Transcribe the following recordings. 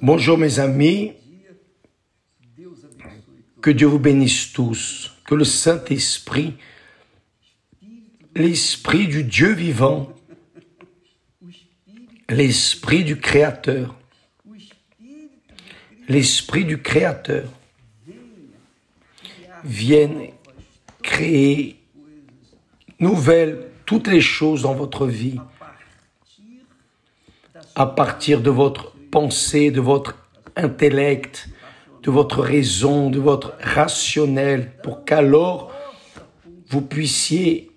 Bonjour mes amis, que Dieu vous bénisse tous, que le Saint-Esprit, l'Esprit du Dieu vivant, l'Esprit du Créateur, l'Esprit du Créateur vienne créer nouvelles toutes les choses dans votre vie à partir de votre pensée, de votre intellect, de votre raison, de votre rationnel, pour qu'alors vous puissiez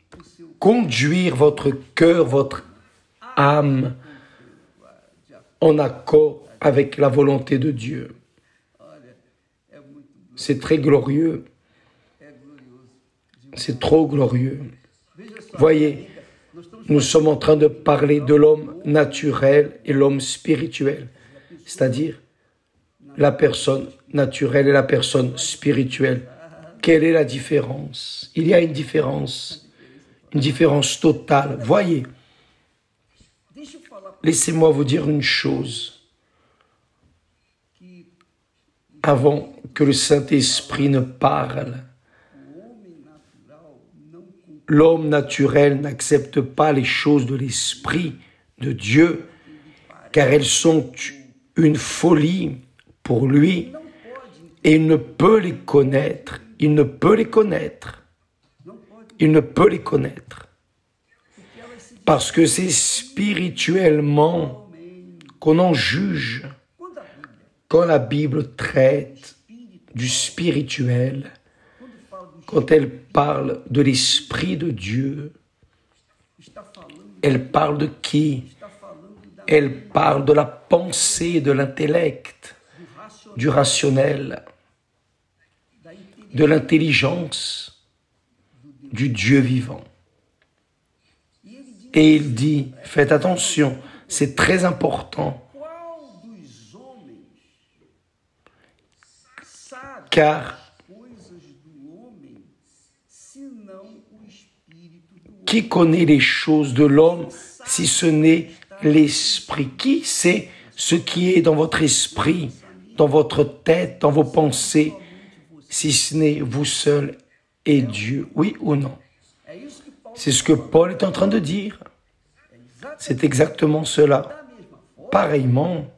conduire votre cœur, votre âme en accord avec la volonté de Dieu. C'est très glorieux. C'est trop glorieux. Voyez, nous sommes en train de parler de l'homme naturel et l'homme spirituel, c'est-à-dire la personne naturelle et la personne spirituelle. Quelle est la différence? Il y a une différence totale. Voyez, laissez-moi vous dire une chose avant que le Saint-Esprit ne parle. L'homme naturel n'accepte pas les choses de l'Esprit de Dieu, car elles sont une folie pour lui, et il ne peut les connaître. Il ne peut les connaître. Il ne peut les connaître. Parce que c'est spirituellement qu'on en juge. Quand la Bible traite du spirituel, quand elle parle de l'Esprit de Dieu, elle parle de qui? Elle parle de la pensée, de l'intellect, du rationnel, de l'intelligence, du Dieu vivant. Et il dit, faites attention, c'est très important, car qui connaît les choses de l'homme si ce n'est l'esprit? Qui sait ce qui est dans votre esprit, dans votre tête, dans vos pensées, si ce n'est vous seul et Dieu? Oui ou non? C'est ce que Paul est en train de dire. C'est exactement cela. Pareillement,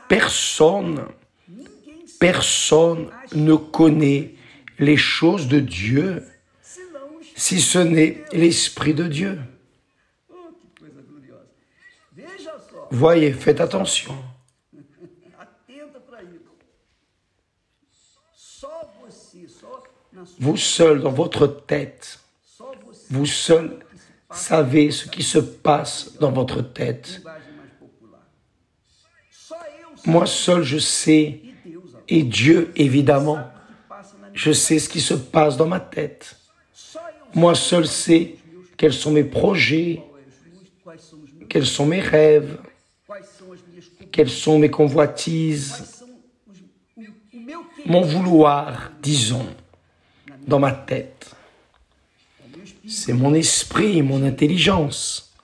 personne ne connaît les choses de Dieu si ce n'est l'Esprit de Dieu. Voyez, faites attention. Vous seul dans votre tête, vous seul savez ce qui se passe dans votre tête. Moi seul je sais, et Dieu évidemment, je sais ce qui se passe dans ma tête. Moi seul sais quels sont mes projets, quels sont mes rêves, quelles sont mes convoitises, mon vouloir, disons, dans ma tête. C'est mon esprit, mon intelligence,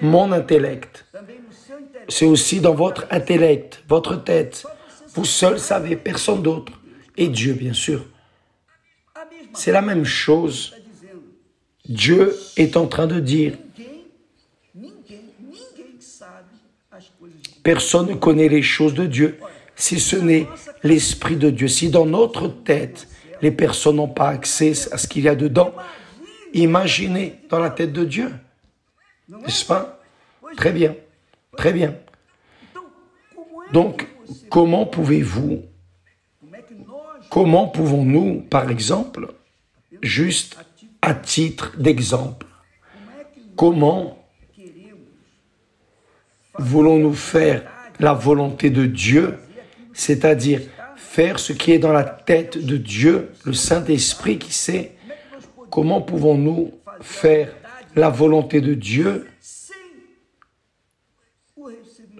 mon intellect. C'est aussi dans votre intellect, votre tête. Vous seul savez, personne d'autre. Et Dieu, bien sûr. C'est la même chose. Dieu est en train de dire, personne ne connaît les choses de Dieu si ce n'est l'Esprit de Dieu. Si dans notre tête, les personnes n'ont pas accès à ce qu'il y a dedans, imaginez dans la tête de Dieu. N'est-ce pas? Très bien, très bien. Donc, comment pouvons-nous, par exemple, juste à titre d'exemple, comment voulons-nous faire la volonté de Dieu, c'est-à-dire faire ce qui est dans la tête de Dieu, le Saint-Esprit qui sait? Comment pouvons-nous faire la volonté de Dieu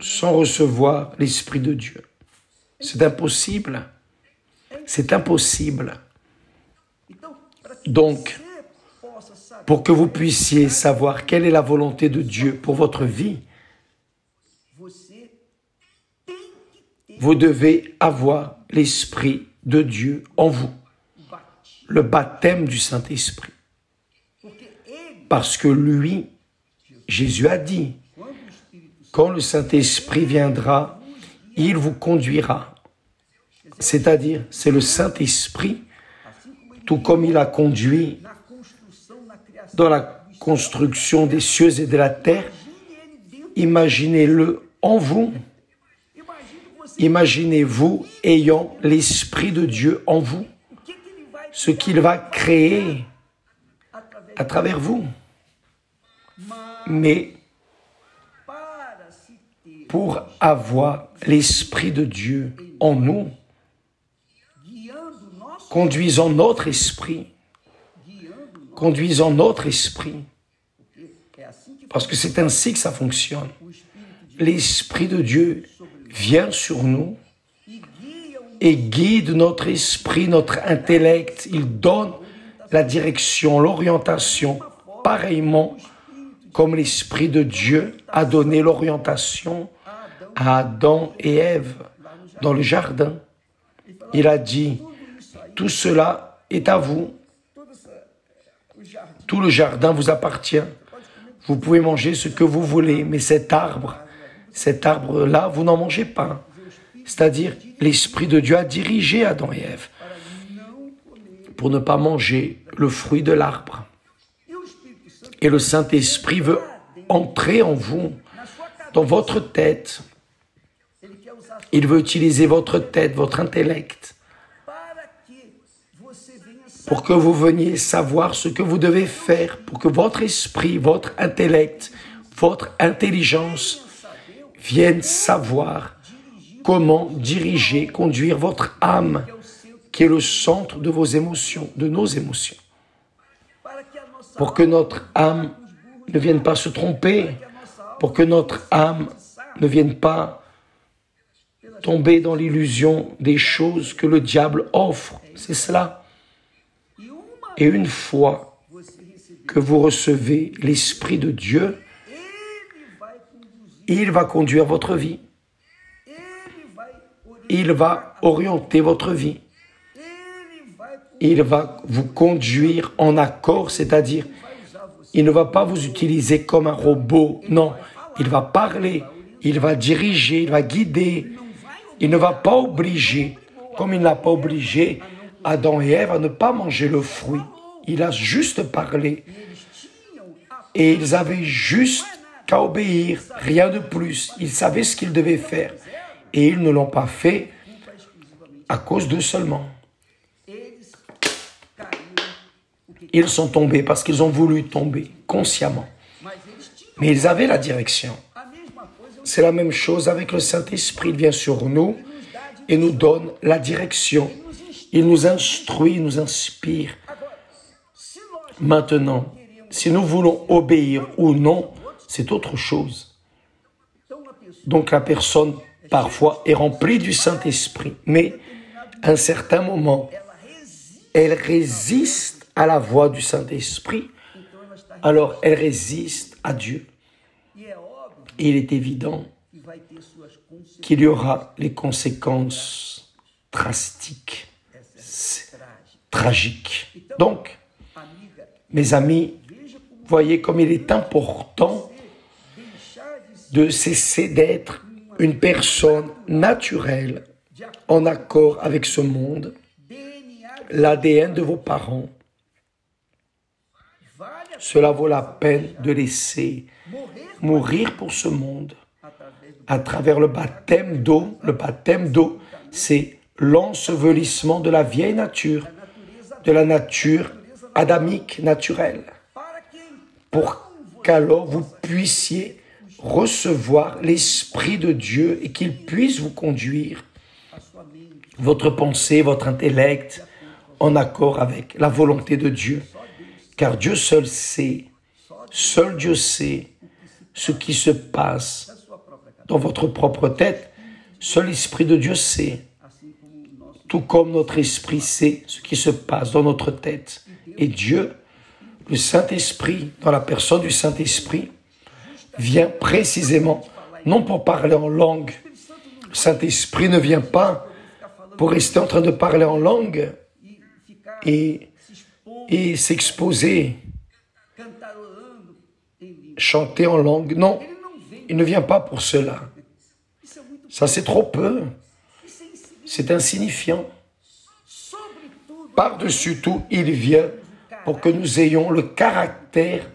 sans recevoir l'Esprit de Dieu? C'est impossible. C'est impossible. Donc, pour que vous puissiez savoir quelle est la volonté de Dieu pour votre vie, vous devez avoir l'Esprit de Dieu en vous, le baptême du Saint-Esprit. Parce que lui, Jésus a dit, quand le Saint-Esprit viendra, il vous conduira. C'est-à-dire, c'est le Saint-Esprit, tout comme il a conduit dans la construction des cieux et de la terre, imaginez-le en vous. Imaginez-vous ayant l'Esprit de Dieu en vous, ce qu'il va créer à travers vous. Mais pour avoir l'Esprit de Dieu en nous, conduisant notre esprit, parce que c'est ainsi que ça fonctionne. L'Esprit de Dieu vient sur nous et guide notre esprit, notre intellect. Il donne la direction, l'orientation, pareillement comme l'Esprit de Dieu a donné l'orientation à Adam et Ève dans le jardin. Il a dit, tout cela est à vous. Tout le jardin vous appartient. Vous pouvez manger ce que vous voulez, mais cet arbre-là, vous n'en mangez pas. C'est-à-dire, l'Esprit de Dieu a dirigé Adam et Ève pour ne pas manger le fruit de l'arbre. Et le Saint-Esprit veut entrer en vous, dans votre tête. Il veut utiliser votre tête, votre intellect, pour que vous veniez savoir ce que vous devez faire, pour que votre esprit, votre intellect, votre intelligence viennent savoir comment diriger, conduire votre âme, qui est le centre de vos émotions, de nos émotions. Pour que notre âme ne vienne pas se tromper, pour que notre âme ne vienne pas tomber dans l'illusion des choses que le diable offre. C'est cela. Et une fois que vous recevez l'Esprit de Dieu, il va conduire votre vie. Il va orienter votre vie. Il va vous conduire en accord, c'est-à-dire, il ne va pas vous utiliser comme un robot. Non, il va parler, il va diriger, il va guider. Il ne va pas obliger, comme il n'a pas obligé Adam et Ève à ne pas manger le fruit. Il a juste parlé. Et ils avaient juste qu'à obéir, rien de plus. Ils savaient ce qu'ils devaient faire. Et ils ne l'ont pas fait à cause d'eux seulement. Ils sont tombés parce qu'ils ont voulu tomber consciemment. Mais ils avaient la direction. C'est la même chose avec le Saint-Esprit. Il vient sur nous et nous donne la direction. Il nous instruit, il nous inspire. Maintenant, si nous voulons obéir ou non, c'est autre chose. Donc la personne, parfois, est remplie du Saint-Esprit. Mais, à un certain moment, elle résiste à la voix du Saint-Esprit. Alors, elle résiste à Dieu. Et il est évident qu'il y aura les conséquences drastiques, tragiques. Donc, mes amis, voyez comme il est important de cesser d'être une personne naturelle en accord avec ce monde, l'ADN de vos parents. Cela vaut la peine de laisser mourir pour ce monde à travers le baptême d'eau. Le baptême d'eau, c'est l'ensevelissement de la vieille nature, de la nature adamique naturelle, pour qu'alors vous puissiez recevoir l'Esprit de Dieu et qu'il puisse vous conduire votre pensée, votre intellect en accord avec la volonté de Dieu. Car Dieu seul sait, seul Dieu sait ce qui se passe dans votre propre tête. Seul l'Esprit de Dieu sait, tout comme notre esprit sait ce qui se passe dans notre tête. Et Dieu Le Saint-Esprit, dans la personne du Saint-Esprit, vient précisément, non pour parler en langue. Le Saint-Esprit ne vient pas pour rester en train de parler en langue et s'exposer, chanter en langue. Non, il ne vient pas pour cela. Ça, c'est trop peu. C'est insignifiant. Par-dessus tout, il vient pour que nous ayons le caractère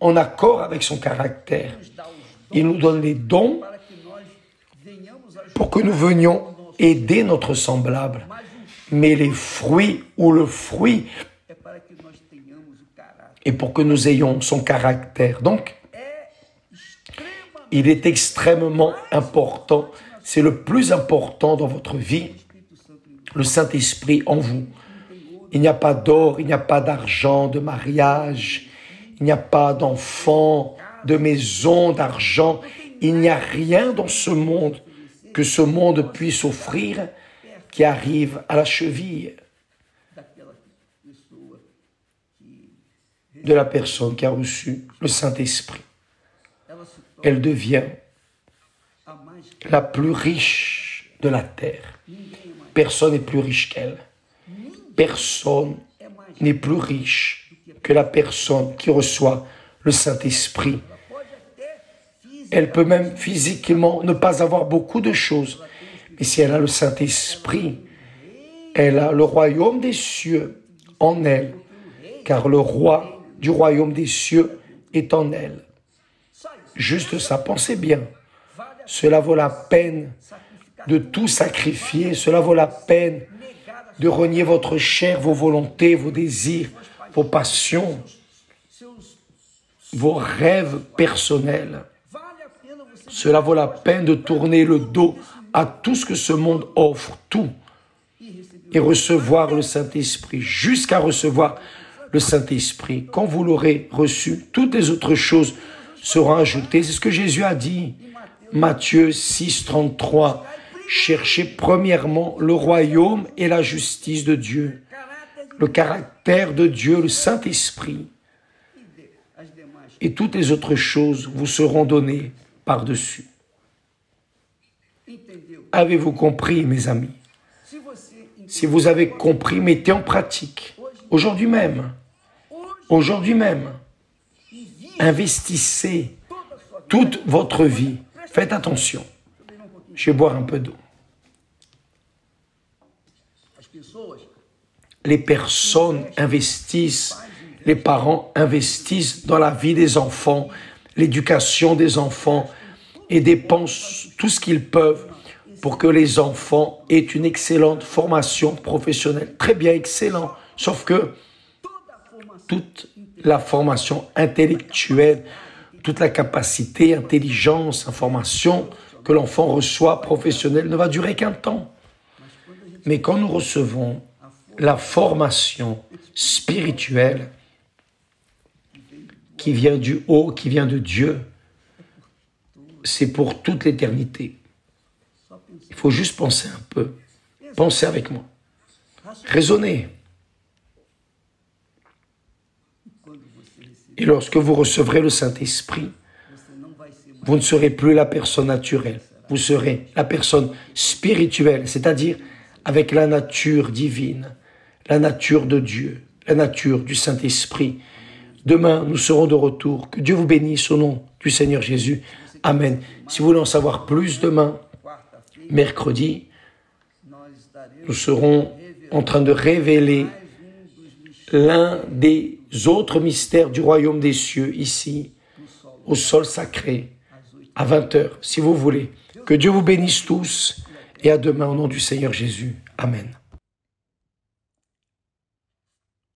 en accord avec son caractère. Il nous donne les dons pour que nous venions aider notre semblable. Mais les fruits ou le fruit est pour que nous ayons son caractère. Donc, il est extrêmement important, c'est le plus important dans votre vie, le Saint-Esprit en vous. Il n'y a pas d'or, il n'y a pas d'argent, de mariage, il n'y a pas d'enfants, de maison, d'argent. Il n'y a rien dans ce monde que ce monde puisse offrir qui arrive à la cheville de la personne qui a reçu le Saint-Esprit. Elle devient la plus riche de la terre. Personne n'est plus riche qu'elle. Personne n'est plus riche que la personne qui reçoit le Saint-Esprit. Elle peut même physiquement ne pas avoir beaucoup de choses. Mais si elle a le Saint-Esprit, elle a le royaume des cieux en elle. Car le roi du royaume des cieux est en elle. Juste ça, pensez bien. Cela vaut la peine de tout sacrifier. Cela vaut la peine de renier votre chair, vos volontés, vos désirs, vos passions, vos rêves personnels. Cela vaut la peine de tourner le dos à tout ce que ce monde offre, tout, et recevoir le Saint-Esprit, jusqu'à recevoir le Saint-Esprit. Quand vous l'aurez reçu, toutes les autres choses seront ajoutées. C'est ce que Jésus a dit. Matthieu 6, 33. Cherchez premièrement le royaume et la justice de Dieu, le caractère de Dieu, le Saint-Esprit. Et toutes les autres choses vous seront données par-dessus. Avez-vous compris, mes amis? Si vous avez compris, mettez en pratique. Aujourd'hui même, investissez toute votre vie. Faites attention. Je vais boire un peu d'eau. Les personnes investissent, les parents investissent dans la vie des enfants, l'éducation des enfants et dépensent tout ce qu'ils peuvent pour que les enfants aient une excellente formation professionnelle. Très bien, excellent. Sauf que toute la formation intellectuelle, toute la capacité, intelligence, information que l'enfant reçoit professionnelle ne va durer qu'un temps. Mais quand nous recevons la formation spirituelle qui vient du haut, qui vient de Dieu, c'est pour toute l'éternité. Il faut juste penser un peu. Pensez avec moi. Raisonnez. Et lorsque vous recevrez le Saint-Esprit, vous ne serez plus la personne naturelle. Vous serez la personne spirituelle, c'est-à-dire avec la nature divine, la nature de Dieu, la nature du Saint-Esprit. Demain, nous serons de retour. Que Dieu vous bénisse au nom du Seigneur Jésus. Amen. Si vous voulez en savoir plus demain, mercredi, nous serons en train de révéler l'un des autres mystères du royaume des cieux ici, au sol sacré, à 20h, si vous voulez. Que Dieu vous bénisse tous et à demain au nom du Seigneur Jésus. Amen.